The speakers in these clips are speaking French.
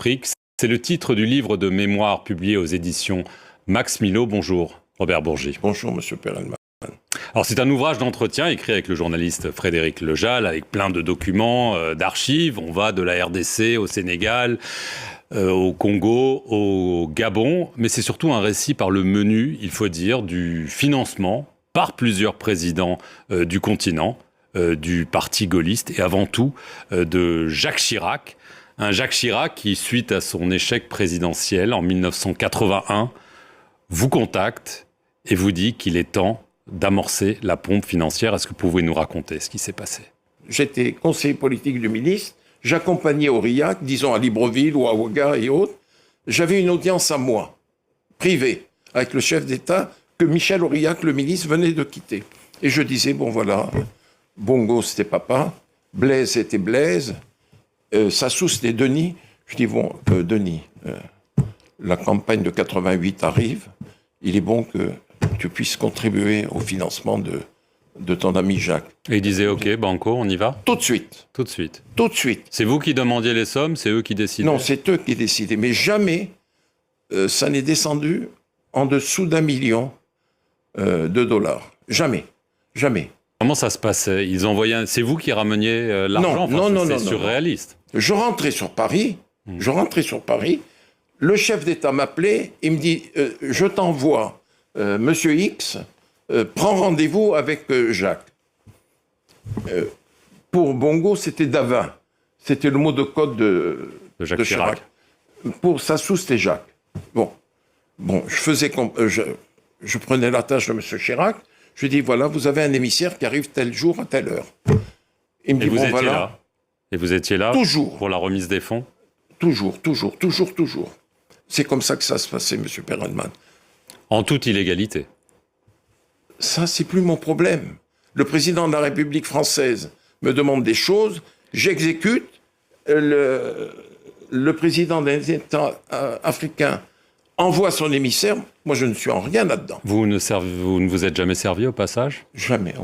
Prix, c'est le titre du livre de mémoire publié aux éditions Max Millot. Bonjour, Robert Bourgi. Bonjour, Monsieur Perelman. Alors, c'est un ouvrage d'entretien écrit avec le journaliste Frédéric Lejal, avec plein de documents, d'archives. On va de la RDC au Sénégal, au Congo, au Gabon. Mais c'est surtout un récit par le menu, il faut dire, du financement par plusieurs présidents du continent, du parti gaulliste et avant tout de Jacques Chirac. Un Jacques Chirac qui, suite à son échec présidentiel en 1981, vous contacte et vous dit qu'il est temps d'amorcer la pompe financière. Est-ce que vous pouvez nous raconter ce qui s'est passé? J'étais conseiller politique du ministre. J'accompagnais Aurillac, disons à Libreville ou à Ouaga et autres. J'avais une audience à moi, privée, avec le chef d'État que Michel Aurillac, le ministre, venait de quitter. Et je disais, bon voilà, Bongo c'était papa, Blaise c'était Blaise, Sassou c'était Denis. Je dis, bon, Denis, la campagne de 88 arrive, il est bon que tu puisses contribuer au financement de ton ami Jacques. Et il disait, OK, banco, on y va? Tout de suite. Tout de suite. Tout de suite. C'est vous qui demandiez les sommes, c'est eux qui décidaient? Non, c'est eux qui décidaient. Mais jamais ça n'est descendu en dessous d'1 million de dollars. Jamais. Jamais. Comment ça se passait? Ils envoyaient c'est vous qui rameniez l'argent? Non, c'est surréaliste. Je rentrais sur Paris. Le chef d'État m'appelait. Il me dit, je t'envoie Monsieur X, prends rendez-vous avec Jacques. Pour Bongo, c'était Davin. C'était le mot de code de Jacques Chirac. Pour Sassou, c'était Jacques. Bon, je prenais la tâche de M. Chirac. Je lui dis, voilà, vous avez un émissaire qui arrive tel jour à telle heure. Il me dit, bon, voilà. Là. Et vous étiez là? Toujours. Pour la remise des fonds? Toujours. C'est comme ça que ça se passait, M. Perelman. En toute illégalité. Ça, c'est plus mon problème. Le président de la République française me demande des choses, j'exécute. Le président des États africains envoie son émissaire. Moi, je ne suis en rien là-dedans. Vous ne vous êtes jamais servi au passage? Jamais.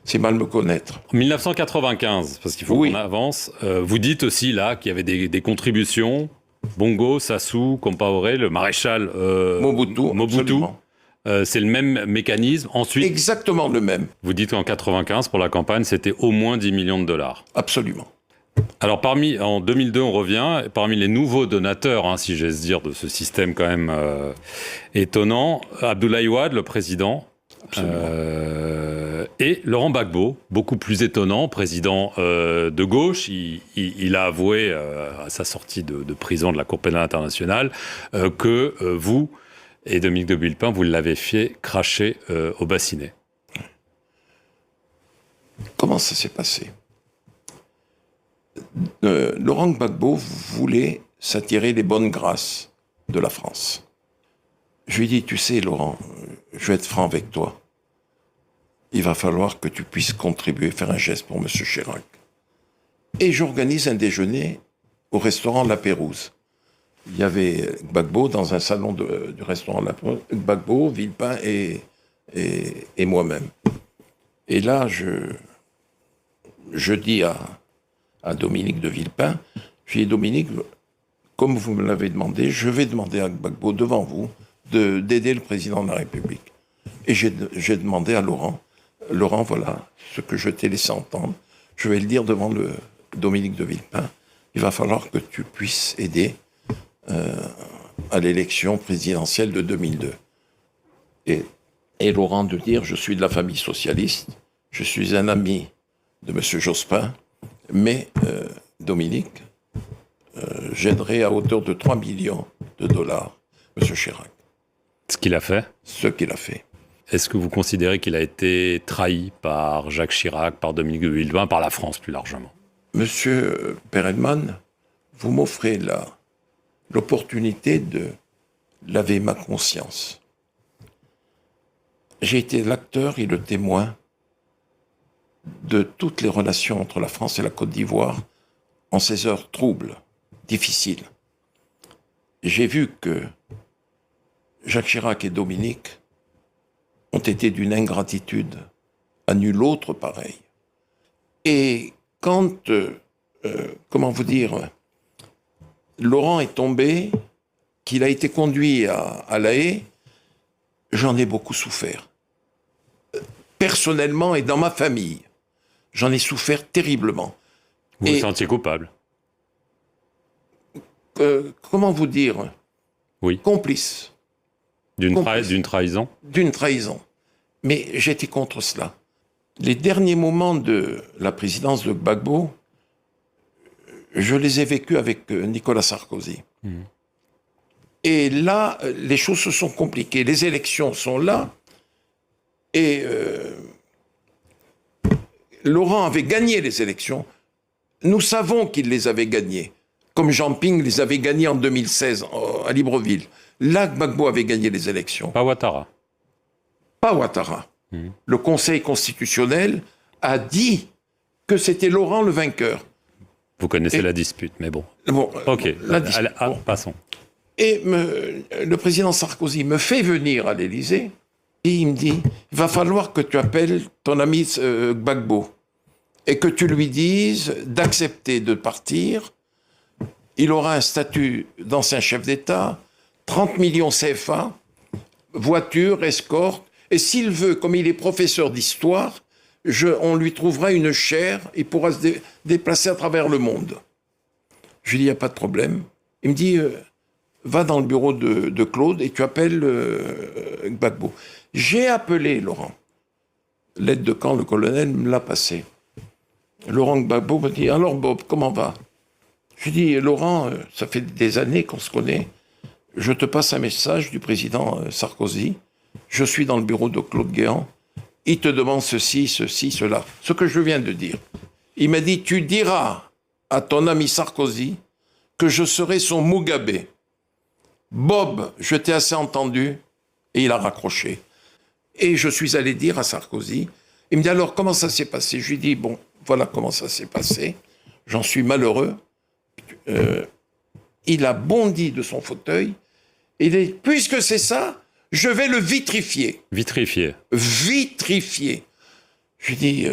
C'est mal me connaître. En 1995, parce qu'il faut qu'on avance, vous dites aussi là qu'il y avait des contributions. Bongo, Sassou, Compaoré, le maréchal Mobutu. C'est le même mécanisme. Ensuite, exactement le même. Vous dites qu'en 95, pour la campagne, c'était au moins 10 millions de dollars. Absolument. Alors, en 2002, on revient, parmi les nouveaux donateurs, si j'ose dire, de ce système quand même étonnant, Abdoulaye Wade, le président, et Laurent Gbagbo, beaucoup plus étonnant, président de gauche. Il a avoué à sa sortie de prison de la Cour pénale internationale que vous et Dominique de Villepin, vous l'avez fait cracher au bassinet. Comment ça s'est passé? Laurent Gbagbo voulait s'attirer les bonnes grâces de la France. Je lui ai dit, tu sais, Laurent, je vais être franc avec toi. Il va falloir que tu puisses contribuer, faire un geste pour M. Chirac. Et j'organise un déjeuner au restaurant La Pérouse. Il y avait Gbagbo dans un salon du restaurant La Pérouse, Gbagbo, Villepin et moi-même. Et là, je dis à Dominique de Villepin, je lui dis, Dominique, comme vous me l'avez demandé, je vais demander à Gbagbo devant vous d'aider le président de la République. Et j'ai demandé à Laurent, voilà ce que je t'ai laissé entendre, je vais le dire devant le Dominique de Villepin, il va falloir que tu puisses aider à l'élection présidentielle de 2002. Et Laurent de dire, je suis de la famille socialiste, je suis un ami de M. Jospin, mais Dominique, j'aiderai à hauteur de 3 millions de dollars M. Chirac. Ce qu'il a fait? Ce qu'il a fait. Est-ce que vous considérez qu'il a été trahi par Jacques Chirac, par Dominique de Villepin, par la France plus largement? Monsieur Perelman, vous m'offrez l'opportunité de laver ma conscience. J'ai été l'acteur et le témoin de toutes les relations entre la France et la Côte d'Ivoire en ces heures troubles, difficiles. J'ai vu que Jacques Chirac et Dominique ont été d'une ingratitude à nul autre pareil. Et quand, comment vous dire, Laurent est tombé, qu'il a été conduit à La Haye, j'en ai beaucoup souffert. Personnellement et dans ma famille, j'en ai souffert terriblement. Vous vous sentiez coupable? Comment vous dire? Oui. Complice. D'une trahison? D'une trahison. Mais j'étais contre cela. Les derniers moments de la présidence de Gbagbo, je les ai vécus avec Nicolas Sarkozy. Et là, les choses se sont compliquées. Les élections sont là. Et Laurent avait gagné les élections. Nous savons qu'il les avait gagnées. Comme Jean Ping les avait gagnées en 2016 à Libreville. Là, Gbagbo avait gagné les élections. Pas Ouattara. Pas Ouattara. Le Conseil constitutionnel a dit que c'était Laurent le vainqueur. Vous connaissez la dispute, mais bon. Ok, passons. Et le président Sarkozy me fait venir à l'Élysée et il me dit, il va falloir que tu appelles ton ami Gbagbo et que tu lui dises d'accepter de partir. Il aura un statut d'ancien chef d'État, 30 millions CFA, voiture, escorte, et s'il veut, comme il est professeur d'histoire, on lui trouvera une chaire, il pourra se déplacer à travers le monde. Je lui dis, il n'y a pas de problème. Il me dit, va dans le bureau de Claude et tu appelles Gbagbo. J'ai appelé Laurent. L'aide de camp, le colonel, me l'a passé. Laurent Gbagbo me dit, alors Bob, comment va? Je lui dis, Laurent, ça fait des années qu'on se connaît. Je te passe un message du président Sarkozy. Je suis dans le bureau de Claude Guéant. Il te demande ceci, cela. Ce que je viens de dire. Il m'a dit, tu diras à ton ami Sarkozy que je serai son Mugabe. Bob, je t'ai assez entendu. Et il a raccroché. Et je suis allé dire à Sarkozy, il me dit, alors comment ça s'est passé? Je lui dis, bon, voilà comment ça s'est passé. J'en suis malheureux. Il a bondi de son fauteuil. Et il dit, puisque c'est ça, je vais le vitrifier. Vitrifier. Vitrifier. Je lui dis,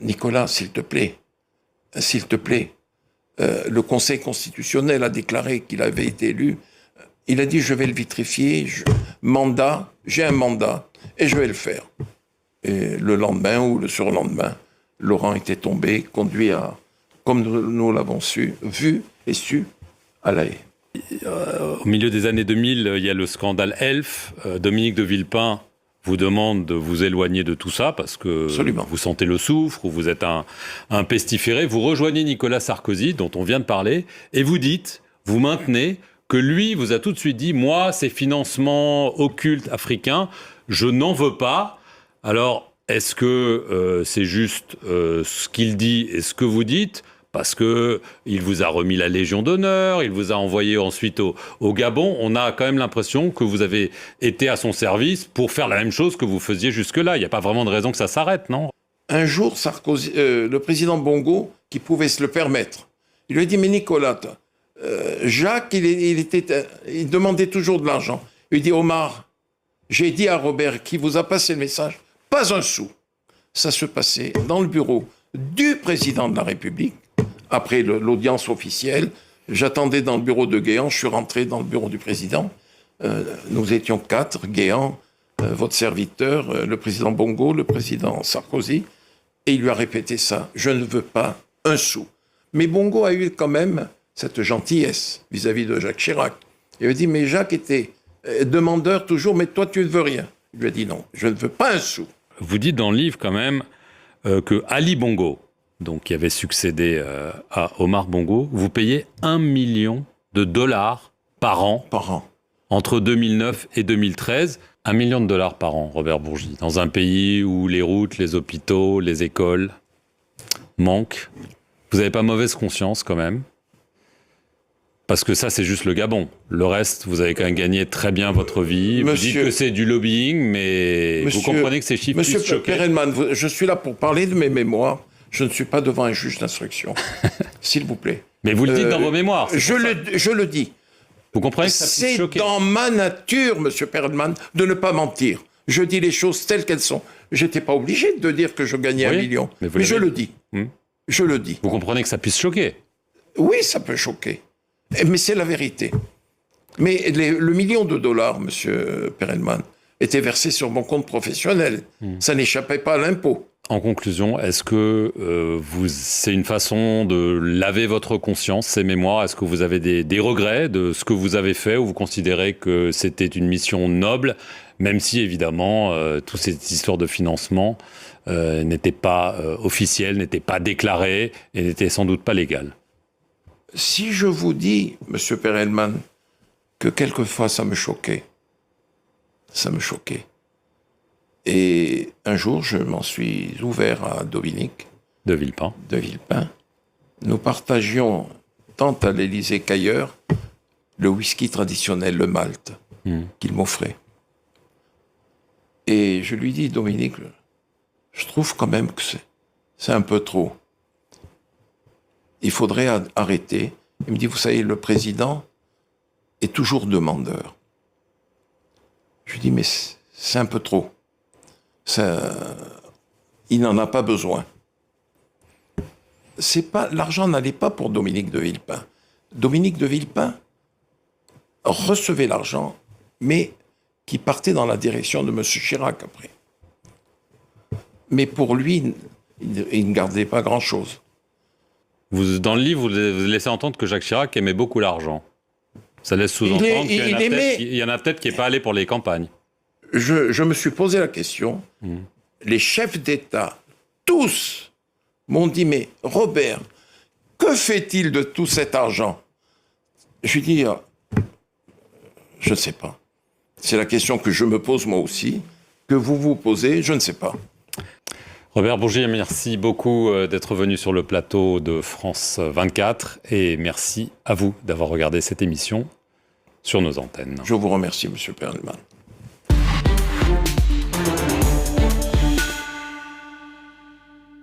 Nicolas, s'il te plaît, le Conseil constitutionnel a déclaré qu'il avait été élu. Il a dit, je vais le vitrifier, j'ai un mandat, et je vais le faire. Et le lendemain ou le surlendemain, Laurent était tombé, conduit comme nous l'avons vu et su, à La Haye. Au milieu des années 2000, il y a le scandale Elf. Dominique de Villepin vous demande de vous éloigner de tout ça parce que Absolument. Vous sentez le soufre ou vous êtes un pestiféré. Vous rejoignez Nicolas Sarkozy, dont on vient de parler, et vous maintenez que lui vous a tout de suite dit « Moi, ces financements occultes africains, je n'en veux pas. » Alors, est-ce que c'est juste ce qu'il dit et ce que vous dites ? Parce qu'il vous a remis la Légion d'honneur, il vous a envoyé ensuite au Gabon. On a quand même l'impression que vous avez été à son service pour faire la même chose que vous faisiez jusque-là. Il n'y a pas vraiment de raison que ça s'arrête, non? Un jour, le président Bongo, qui pouvait se le permettre, il lui a dit « Mais Nicolas, Jacques, il demandait toujours de l'argent. » Il lui dit « Omar, j'ai dit à Robert, qui vous a passé le message, pas un sou. » Ça se passait dans le bureau du président de la République. Après l'audience officielle, j'attendais dans le bureau de Guéant, je suis rentré dans le bureau du président. Nous étions 4, Guéant, votre serviteur, le président Bongo, le président Sarkozy, et il lui a répété ça, je ne veux pas un sou. Mais Bongo a eu quand même cette gentillesse vis-à-vis de Jacques Chirac. Il a dit, mais Jacques était demandeur toujours, mais toi tu ne veux rien. Il lui a dit non, je ne veux pas un sou. Vous dites dans le livre quand même que Ali Bongo, donc qui avait succédé à Omar Bongo, vous payez $1 million par an. Par an. Entre 2009 et 2013. $1 million par an, Robert Bourgi, dans un pays où les routes, les hôpitaux, les écoles manquent. Vous n'avez pas mauvaise conscience quand même? Parce que ça, c'est juste le Gabon. Le reste, vous avez quand même gagné très bien votre vie. Vous dites que c'est du lobbying, mais vous comprenez que ces chiffres puissent choquer. Monsieur Perelman, je suis là pour parler de mes mémoires. Je ne suis pas devant un juge d'instruction. S'il vous plaît. Mais vous le dites dans vos mémoires. Je le dis. Vous comprenez que ça puisse choquer. C'est dans ma nature, monsieur Perelman, de ne pas mentir. Je dis les choses telles qu'elles sont. Je n'étais pas obligé de dire que je gagnais $1 million. Mais je le dis. Je le dis. Vous comprenez que ça puisse choquer. Oui, ça peut choquer. Mais c'est la vérité. Mais le million de dollars, monsieur Perelman, était versé sur mon compte professionnel. Ça n'échappait pas à l'impôt. En conclusion, est-ce que c'est une façon de laver votre conscience, ces mémoires? Est-ce que vous avez des regrets de ce que vous avez fait, ou vous considérez que c'était une mission noble, même si évidemment toute cette histoire de financement n'était pas officielle, n'était pas déclarée et n'était sans doute pas légale? Si je vous dis, monsieur Perelman, que quelquefois ça me choquait, Et un jour, je m'en suis ouvert à Dominique De Villepin. Nous partagions, tant à l'Élysée qu'ailleurs, le whisky traditionnel, le malt, qu'il m'offrait. Et je lui dis, Dominique, je trouve quand même que c'est un peu trop. Il faudrait arrêter. Il me dit, vous savez, le président est toujours demandeur. Je lui dis, mais c'est un peu trop. Il n'en a pas besoin. L'argent n'allait pas pour Dominique de Villepin. Dominique de Villepin recevait l'argent, mais qui partait dans la direction de M. Chirac après. Mais pour lui, il ne gardait pas grand-chose. Dans le livre, vous laissez entendre que Jacques Chirac aimait beaucoup l'argent. Ça laisse sous-entendre qu'il y en a peut-être qui n'est pas allé pour les campagnes. Je me suis posé la question. Les chefs d'État, tous, m'ont dit, mais Robert, que fait-il de tout cet argent? Je lui dis, je ne sais pas. C'est la question que je me pose moi aussi, que vous vous posez, je ne sais pas. Robert Bourgier, merci beaucoup d'être venu sur le plateau de France 24 et merci à vous d'avoir regardé cette émission sur nos antennes. Je vous remercie, monsieur Perelman.